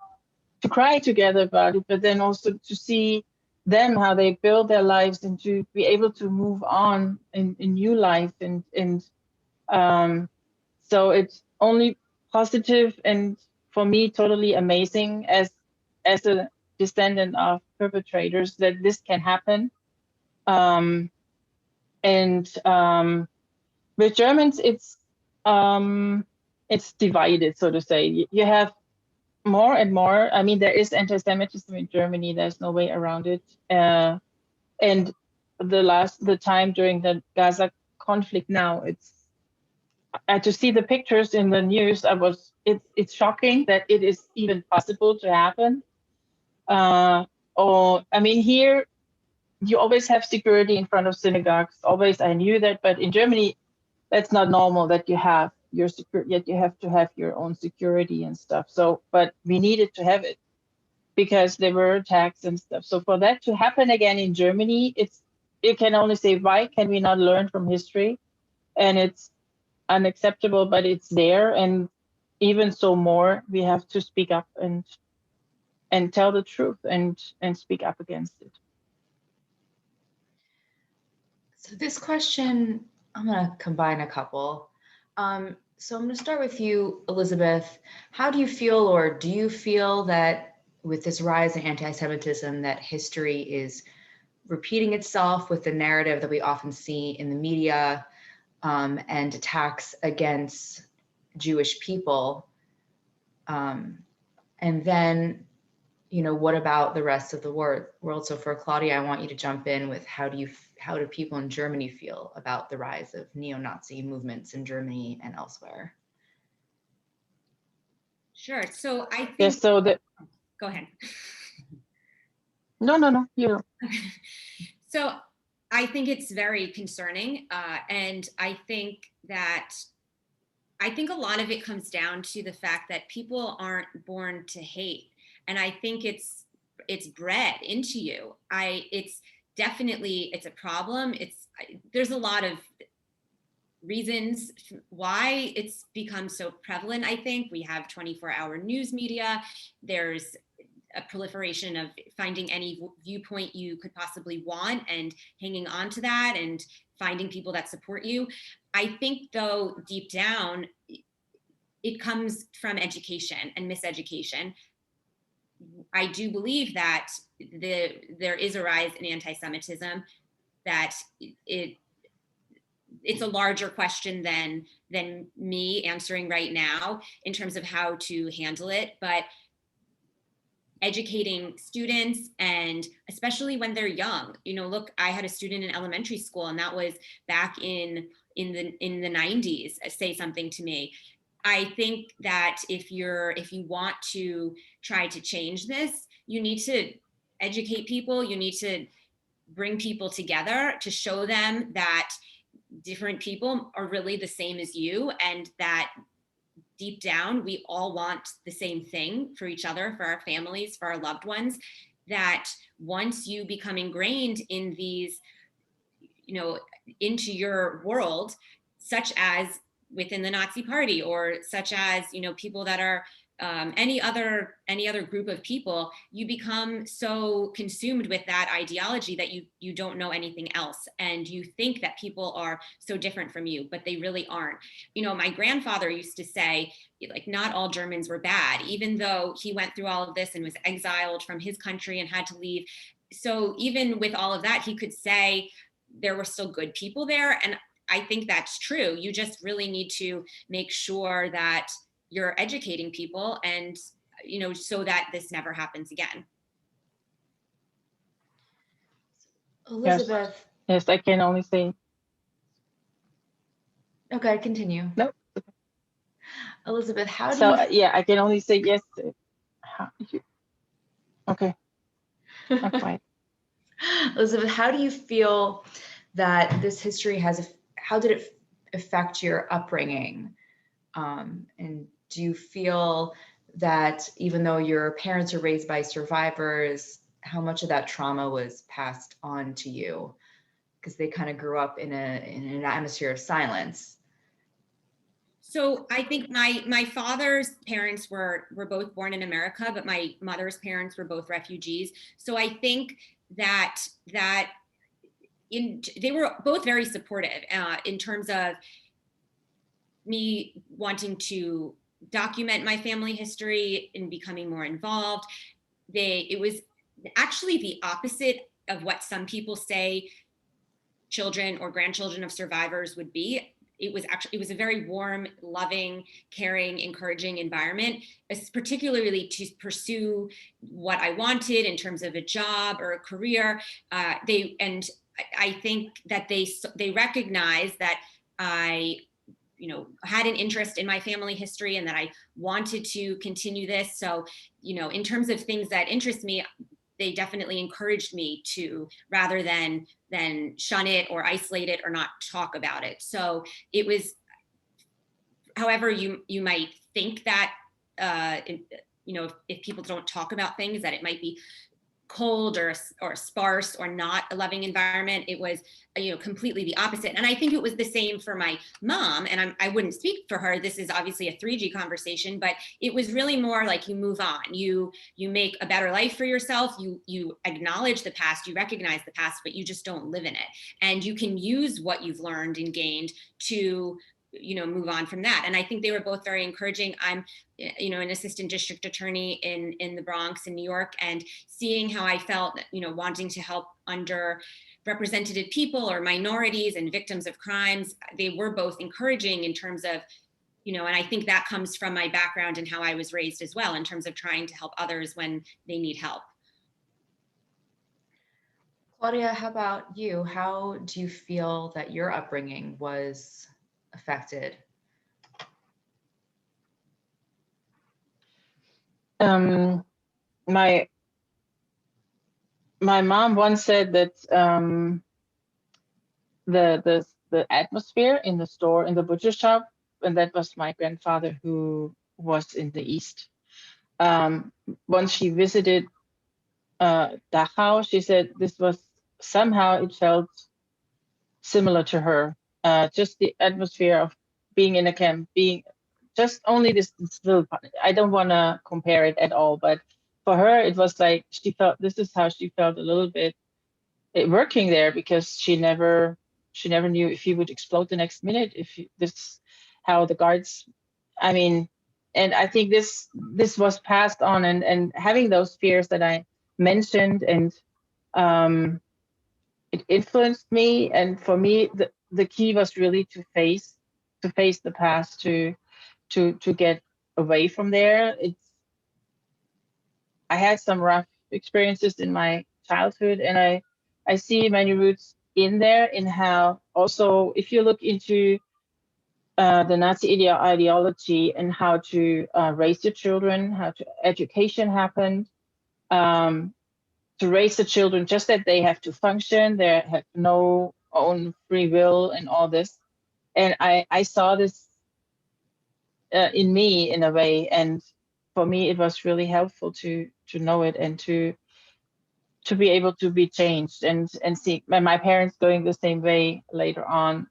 S2: cry together about it, but then also to see them, how they build their lives, and to be able to move on in new life. And so it's only positive, and for me totally amazing as a descendant of perpetrators, that this can happen. And with Germans, it's divided, so to say. You have more and more. I mean, there is anti-Semitism in Germany. There's no way around it. And the time during the Gaza conflict, now to see the pictures in the news, it's shocking that it is even possible to happen. Or I mean, here you always have security in front of synagogues. Always, I knew that, but in Germany, that's not normal that you have your security, yet you have to have your own security and stuff. So, but we needed to have it because there were attacks and stuff. So for that to happen again in Germany, you can only say, why can we not learn from history? And it's unacceptable, but it's there. And even so more, we have to speak up and tell the truth and speak up against it.
S1: So this question, I'm going to combine a couple. So I'm going to start with you, Elizabeth. How do you feel, or do you feel that with this rise in anti-Semitism, that history is repeating itself with the narrative that we often see in the media, and attacks against Jewish people? And then, what about the rest of the world? So for Claudia, I want you to jump in with how do people in Germany feel about the rise of neo-Nazi movements in Germany and elsewhere?
S3: Sure. So I think.
S2: Yes. So
S3: Go ahead.
S2: No, you.
S3: So I think it's very concerning, and I think a lot of it comes down to the fact that people aren't born to hate, and I think it's bred into you. It's a problem. There's a lot of reasons why it's become so prevalent. I think we have 24-hour news media. There's a proliferation of finding any viewpoint you could possibly want and hanging on to that and finding people that support you. I think, though, deep down, it comes from education and miseducation. I do believe that there is a rise in anti-Semitism, that it's a larger question than me answering right now in terms of how to handle it. But educating students, and especially when they're young, look, I had a student in elementary school, and that was back in the 90s, say something to me. I think that if you want to try to change this, you need to educate people. You need to bring people together to show them that different people are really the same as you, and that deep down, we all want the same thing for each other, for our families, for our loved ones, that once you become ingrained in these, into your world, such as within the Nazi Party, or such as, people that are any other group of people, you become so consumed with that ideology that you don't know anything else, and you think that people are so different from you, but they really aren't. My grandfather used to say, like, not all Germans were bad, even though he went through all of this and was exiled from his country and had to leave. So even with all of that, he could say there were still good people there, and I think that's true. You just really need to make sure that you're educating people, and so that this never happens again.
S1: Elizabeth.
S2: Yes, I can only say.
S1: Okay, continue.
S2: No.
S1: Elizabeth, how do you?
S2: Yeah, I can only say yes. Okay. Not quite.
S1: Elizabeth, how do you feel that this history how did it affect your upbringing? And do you feel that even though your parents are raised by survivors, how much of that trauma was passed on to you? Because they kind of grew up in an atmosphere of silence.
S3: So I think my father's parents were both born in America, but my mother's parents were both refugees. So I think that they were both very supportive in terms of me wanting to document my family history and becoming more involved. It was actually the opposite of what some people say children or grandchildren of survivors would be. It was a very warm, loving, caring, encouraging environment, particularly to pursue what I wanted in terms of a job or a career. I think that they recognized that I had an interest in my family history and that I wanted to continue this. So, in terms of things that interest me, they definitely encouraged me to, rather than shun it or isolate it or not talk about it. So it was, however you might think that, if people don't talk about things, that it might be cold or sparse or not a loving environment. It was completely the opposite. And I think it was the same for my mom, and I wouldn't speak for her, this is obviously a 3G conversation, but it was really more like you move on, you make a better life for yourself, you acknowledge the past, you recognize the past, but you just don't live in it, and you can use what you've learned and gained to move on from that. And I think they were both very encouraging. I'm an assistant district attorney in the Bronx in New York, and seeing how I felt, wanting to help underrepresented people or minorities and victims of crimes, they were both encouraging in terms of, and I think that comes from my background and how I was raised as well, in terms of trying to help others when they need help.
S1: Claudia, how about you? How do you feel that your upbringing was affected?
S2: My mom once said that the atmosphere in the store, in the butcher shop, and that was my grandfather who was in the East. Once she visited Dachau, she said this was somehow, it felt similar to her. Just the atmosphere of being in a camp, being just only this little part. I don't want to compare it at all, but for her, it was like she felt, this is how she felt a little bit working there, because she never knew if he would explode the next minute, this how the guards, I mean, and I think this was passed on, and having those fears that I mentioned, and it influenced me. And for me, the key was really to face the past, to get away from there. I had some rough experiences in my childhood, and I see many roots in there, in how also, if you look into the Nazi ideology and how to raise your children, how to education happened, to raise the children just that they have to function, they have no own free will and all this. And I saw this in me in a way. And for me, it was really helpful to know it and to be able to be changed and see my parents going the same way later on.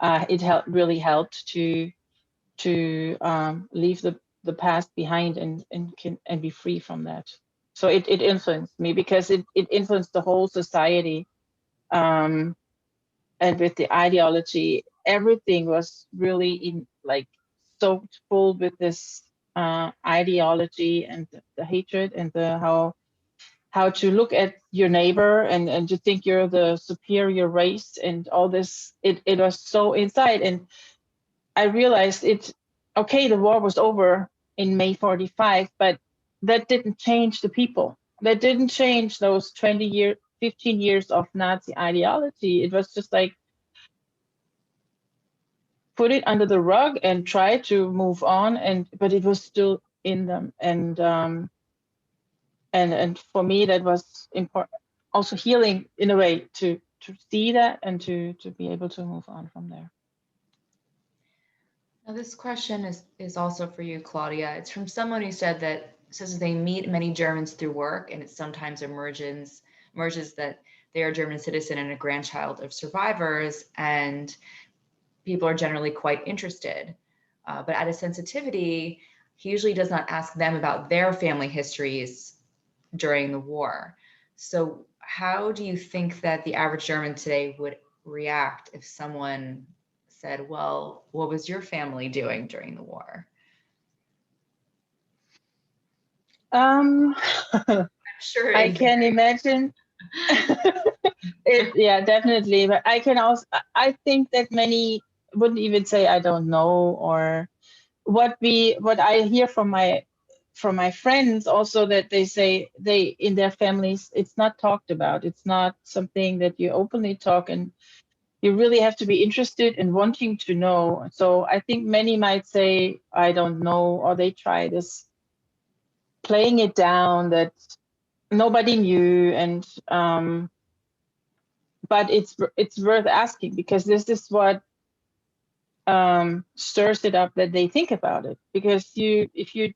S2: It really helped to leave the past behind and be free from that. So it influenced me because it influenced the whole society. And with the ideology, everything was really in like so full with this ideology and the hatred and the how to look at your neighbor and to think you're the superior race and all this. It was so inside, and I realized okay, the war was over in May 45, but that didn't change the people. That didn't change those 15 years of Nazi ideology. It was just like, put it under the rug and try to move on, but it was still in them. And for me, that was important, also healing in a way to see that and to be able to move on from there.
S1: Now, this question is also for you, Claudia. It's from someone who says they meet many Germans through work, and it sometimes emerges that they are a German citizen and a grandchild of survivors, and people are generally quite interested. But at a sensitivity, he usually does not ask them about their family histories during the war. So how do you think that the average German today would react if someone said, well, what was your family doing during the war?
S2: I'm
S1: sure
S2: I can imagine. Yeah, definitely. But I think that many wouldn't even say I don't know, or what I hear from my friends also, that they say in their families it's not talked about. It's not something that you openly talk, and you really have to be interested in wanting to know. So I think many might say I don't know, or they try this playing it down that nobody knew. And but it's worth asking, because this is what stirs it up, that they think about it. Because if you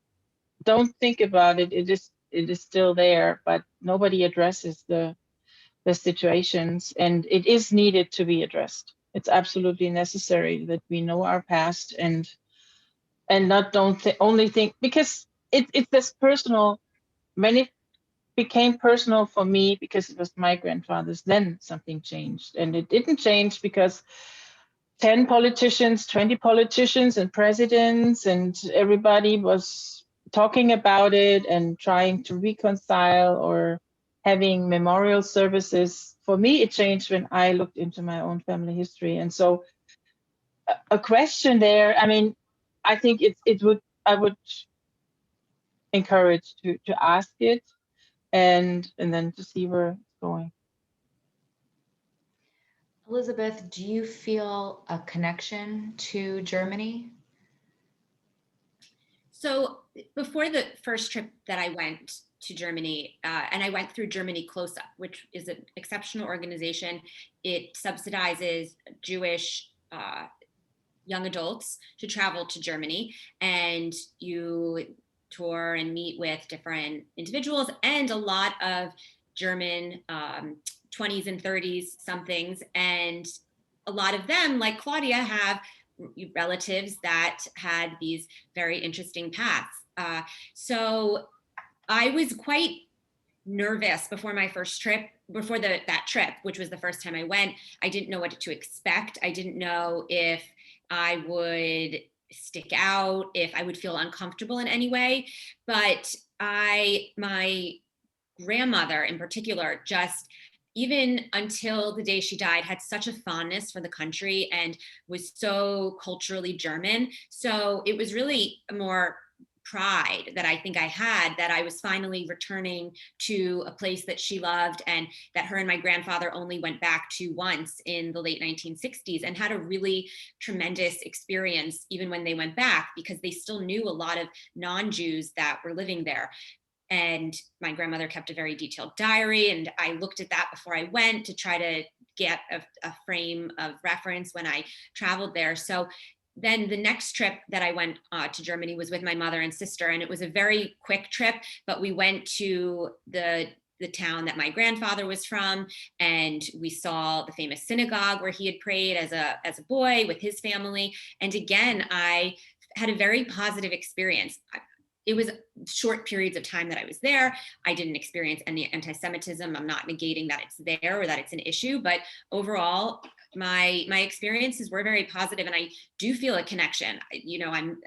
S2: don't think about it, it is still there, but nobody addresses the situations, and it is needed to be addressed. It's absolutely necessary that we know our past and not only think, because it's this personal. When it became personal for me, because it was my grandfather's, then something changed. And it didn't change because 10 politicians, 20 politicians and presidents and everybody was talking about it and trying to reconcile or having memorial services. For me, it changed when I looked into my own family history. And so a question there, I mean, I think I would encourage to ask it and then to see where it's going.
S1: Elizabeth, do you feel a connection to Germany?
S3: So before the first trip that I went to Germany, and I went through Germany Close Up, which is an exceptional organization. It subsidizes Jewish young adults to travel to Germany, and you tour and meet with different individuals and a lot of German 20s and 30s somethings. And a lot of them, like Claudia, have relatives that had these very interesting paths. So I was quite nervous before my first trip, before that trip, which was the first time I went. I didn't know what to expect. I didn't know if I would stick out, if I would feel uncomfortable in any way. But my grandmother in particular, just even until the day she died, had such a fondness for the country and was so culturally German. So it was really more pride that I think I had, that I was finally returning to a place that she loved, and that her and my grandfather only went back to once in the late 1960s, and had a really tremendous experience even when they went back, because they still knew a lot of non-Jews that were living there. And my grandmother kept a very detailed diary, and I looked at that before I went to try to get a frame of reference when I traveled there. So then the next trip that I went to Germany was with my mother and sister, and it was a very quick trip, but we went to the town that my grandfather was from, and we saw the famous synagogue where he had prayed as a boy with his family. And again, I had a very positive experience. It was short periods of time that I was there. I didn't experience any anti-Semitism. I'm not negating that it's there or that it's an issue, but overall, my experiences were very positive, and I do feel a connection. You know, I'm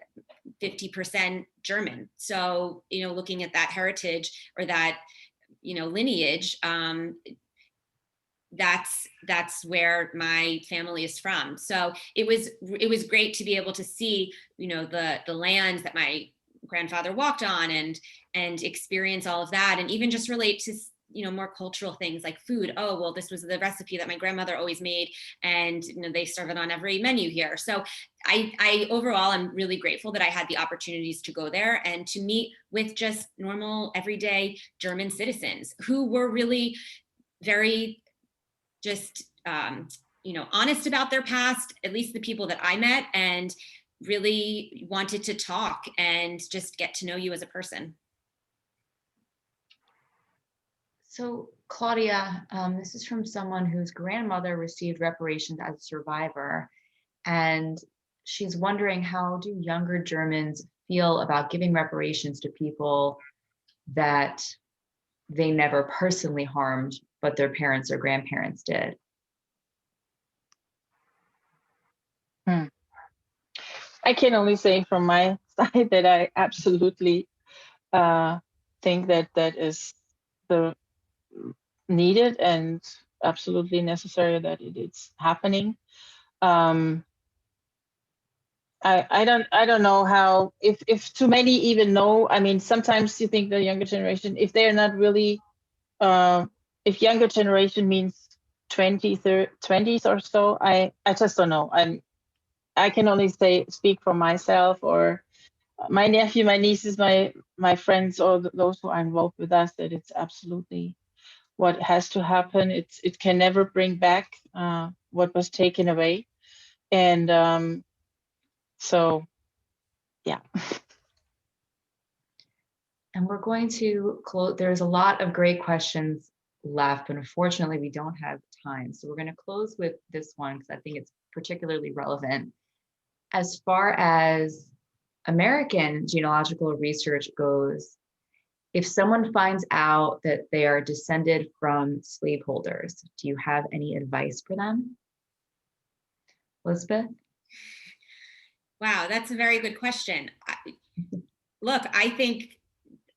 S3: 50% German, so you know, looking at that heritage or that, you know, lineage, that's where my family is from. So it was great to be able to see, you know, the lands that my grandfather walked on, and experience all of that, and even just relate to, you know, more cultural things like food. Oh, well, this was the recipe that my grandmother always made, and you know, they serve it on every menu here. So I overall, I'm really grateful that I had the opportunities to go there and to meet with just normal, everyday German citizens who were really very just, you know, honest about their past, at least the people that I met, and really wanted to talk and just get to know you as a person.
S1: So Claudia, this is from someone whose grandmother received reparations as a survivor, and she's wondering, how do younger Germans feel about giving reparations to people that they never personally harmed, but their parents or grandparents did?
S2: I can only say from my side that I absolutely think that that is the needed and absolutely necessary, that it's happening. I don't know how, if too many even know. I mean, sometimes you think the younger generation, if they're not really, if younger generation means 20s or so, I just don't know. I can only speak for myself or my nephew, my nieces, my friends, or those who are involved with us, that it's absolutely what has to happen. It can never bring back what was taken away, and so yeah.
S1: And we're going to close. There's a lot of great questions left, but unfortunately we don't have time. So we're going to close with this one because I think it's particularly relevant. As far as American genealogical research goes, if someone finds out that they are descended from slaveholders, do you have any advice for them? Elizabeth?
S3: Wow, that's a very good question. Look, I think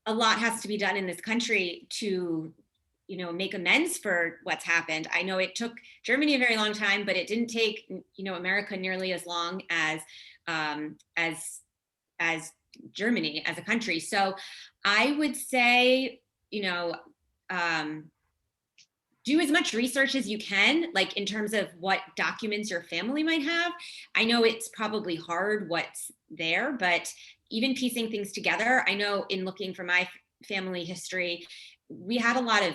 S3: a lot has to be done in this country to, you know, make amends for what's happened. I know it took Germany a very long time, but it didn't take, you know, America nearly as long as Germany as a country. So I would say, you know, do as much research as you can, like in terms of what documents your family might have. I know it's probably hard what's there, but even piecing things together, I know in looking for my family history, we had a lot of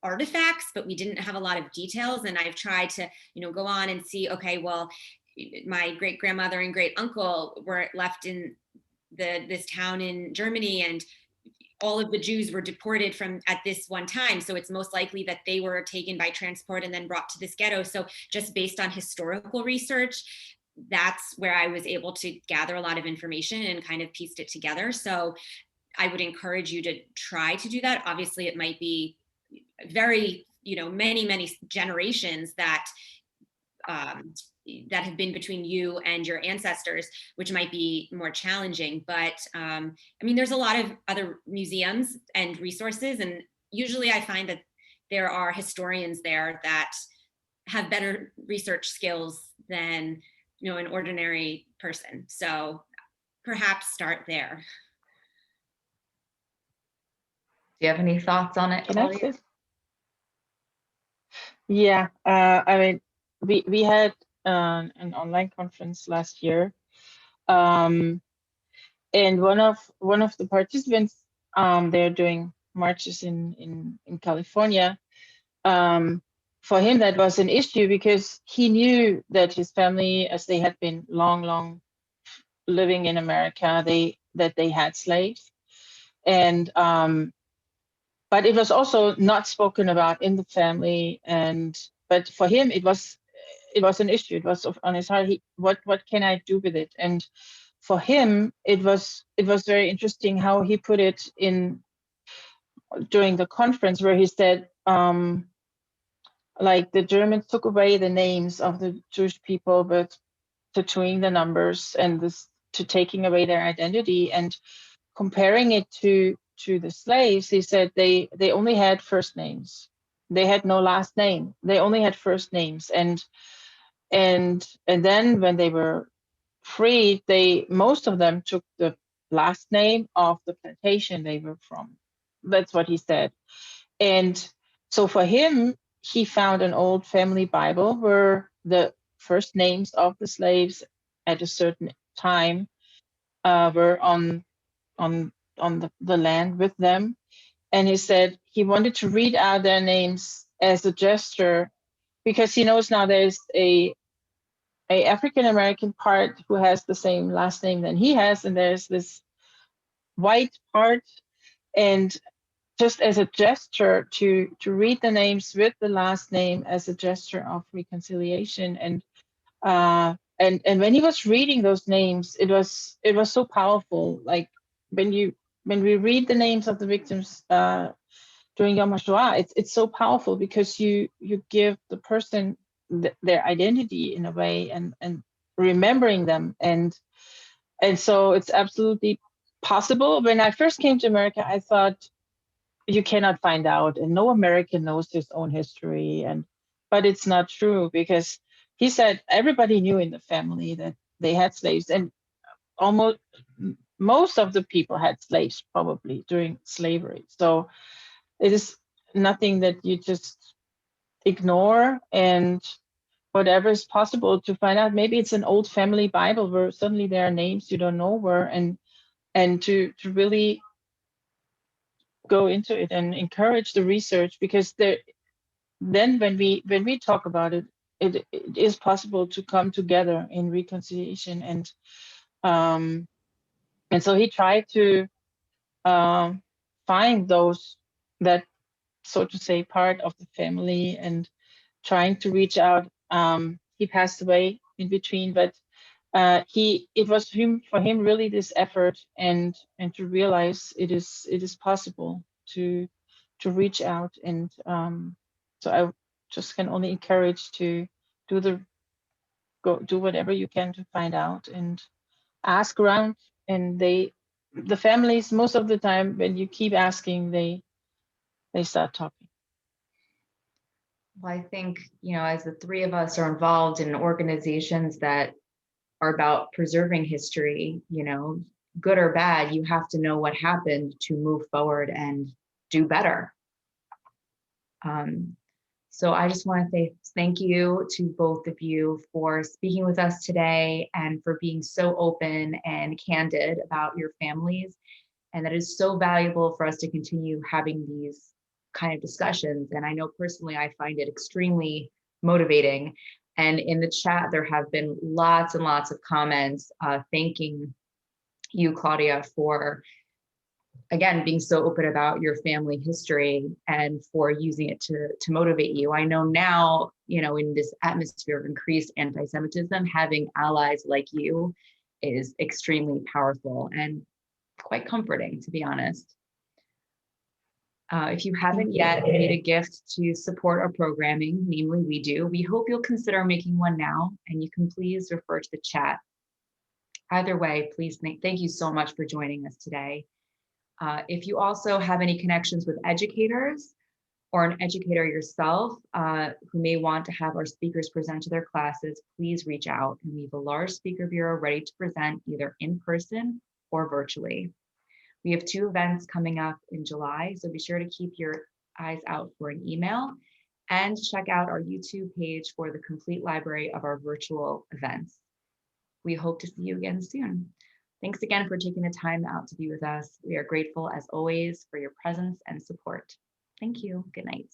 S3: artifacts, but we didn't have a lot of details. And I've tried to, you know, go on and see, okay, well, my great grandmother and great uncle were left in this town in Germany, and all of the Jews were deported from at this one time. So it's most likely that they were taken by transport and then brought to this ghetto. So just based on historical research, that's where I was able to gather a lot of information and kind of pieced it together. So I would encourage you to try to do that. Obviously, it might be very, you know, many generations that that have been between you and your ancestors, which might be more challenging. But I mean, there's a lot of other museums and resources, and usually I find that there are historians there that have better research skills than, you know, an ordinary person. So perhaps start there.
S1: Do you have any thoughts on it, Claudia?
S2: Yeah, I mean, we had an online conference last year, and one of the participants, they're doing marches in California for him, that was an issue because he knew that his family, as they had been long living in America, that they had slaves. And but it was also not spoken about in the family. But for him, it was an issue. It was on his heart. What can I do with it? And for him, it was very interesting how he put it in during the conference, where he said, like, the Germans took away the names of the Jewish people, but tattooing the numbers and this to taking away their identity, and comparing it to the slaves. He said they only had first names. They had no last name. They only had first names. And then when they were freed, most of them took the last name of the plantation they were from. That's what he said. And so for him, he found an old family Bible where the first names of the slaves at a certain time were on the land with them. And he said he wanted to read out their names as a gesture, because he knows now there's a African American part who has the same last name than he has, and there's this white part. And just as a gesture to read the names with the last name as a gesture of reconciliation. And when he was reading those names, it was so powerful. Like when we read the names of the victims during Yom HaShoah, it's so powerful, because you give the person their identity in a way, and remembering them. And so it's absolutely possible. When I first came to America, I thought, you cannot find out, and no American knows his own history. But it's not true, because he said everybody knew in the family that they had slaves, and almost most of the people had slaves probably during slavery. So it is nothing that you just ignore, and whatever is possible to find out. Maybe it's an old family Bible where suddenly there are names you don't know where, and to really go into it and encourage the research, because then when we talk about it, it is possible to come together in reconciliation. And so he tried to find those, that, so to say, part of the family, and trying to reach out. He passed away in between, but it was for him really this effort, and to realize it is possible to reach out. And so I just can only encourage to do whatever you can to find out, and ask around. And the families, most of the time, when you keep asking, they start talking.
S1: Well, I think, as the three of us are involved in organizations that are about preserving history, good or bad, you have to know what happened to move forward and do better. So I just want to say thank you to both of you for speaking with us today, and for being so open and candid about your families. And that is so valuable for us to continue having these kind of discussions. And I know personally, I find it extremely motivating. And in the chat, there have been lots and lots of comments thanking you, Claudia, for, again, being so open about your family history, and for using it to motivate you. I know now, in this atmosphere of increased anti-Semitism, having allies like you is extremely powerful and quite comforting, to be honest. If you haven't yet made a gift to support our programming, namely we do, we hope you'll consider making one now, and you can please refer to the chat. Either way, please thank you so much for joining us today. If you also have any connections with educators, or an educator yourself who may want to have our speakers present to their classes, please reach out, and we have a large speaker bureau ready to present either in person or virtually. We have 2 events coming up in July, so be sure to keep your eyes out for an email, and check out our YouTube page for the complete library of our virtual events. We hope to see you again soon. Thanks again for taking the time out to be with us. We are grateful, as always, for your presence and support. Thank you. Good night.